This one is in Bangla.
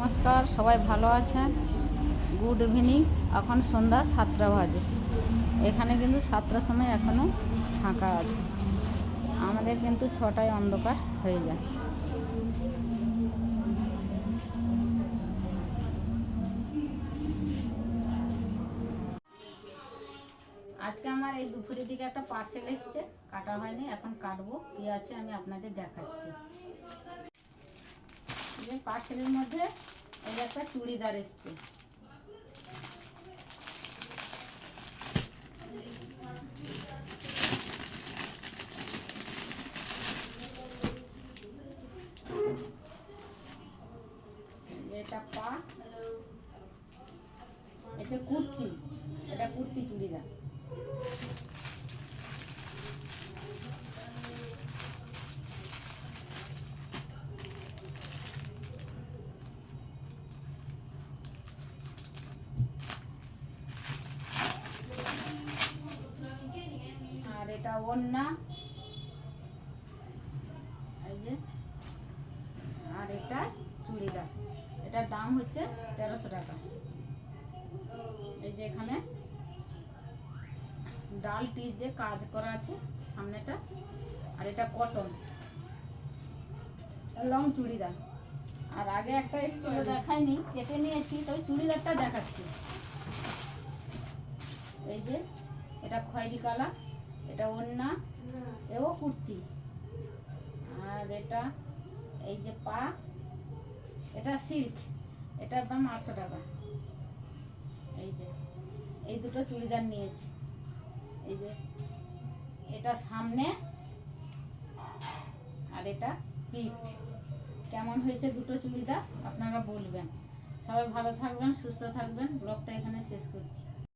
নমস্কার, সবাই ভালো আছেন? Good evening. এখন সন্ধ্যা 7টা বাজে। এখানে কিন্তু 7টার সময় এখনও ফাঁকা আছে। আমাদের কিন্তু 6টায় অন্ধকার হয়ে যায়। আজকে আমার এই দুপুরের দিকে একটা পার্সেল এসছে, কাটা হয়নি, এখন কাটবো। কি আছে আমি আপনাদের দেখাচ্ছি। যে পার্সেলের মধ্যে এই একটা চুড়িদার এসছে। এটা পা, এটা কুর্তি, এটা কুর্তি চুড়িদার। আর এটা ওড়না, এই যে, আর এটা চুড়িদার। এটার দাম হচ্ছে 1300 টাকা। এই যে এখানে ডাল টিচ দিয়ে কাজ করা আছে সামনেটা। আর এটা কটন লং চুড়িদার। আর আগে একটা এসেছিল, দেখাইনি, কেটে নিয়েছি, তবে চুড়িদারটা দেখাচ্ছি। এই যে এটা খয়েরি কালার, এটা ওড়না, এও কুর্তি। আর এটা এই যে পা, এটা সিল্ক, এটার দাম 800 টাকা। এই যে এই দুটো চুড়িদার নিয়েছি। এই যে এটা সামনে আর এটা পিঠ। কেমন হয়েছে দুটো চুড়িদার আপনারা বলবেন। সবাই ভালো থাকবেন, সুস্থ থাকবেন। ব্লগটা এখানে শেষ করছি।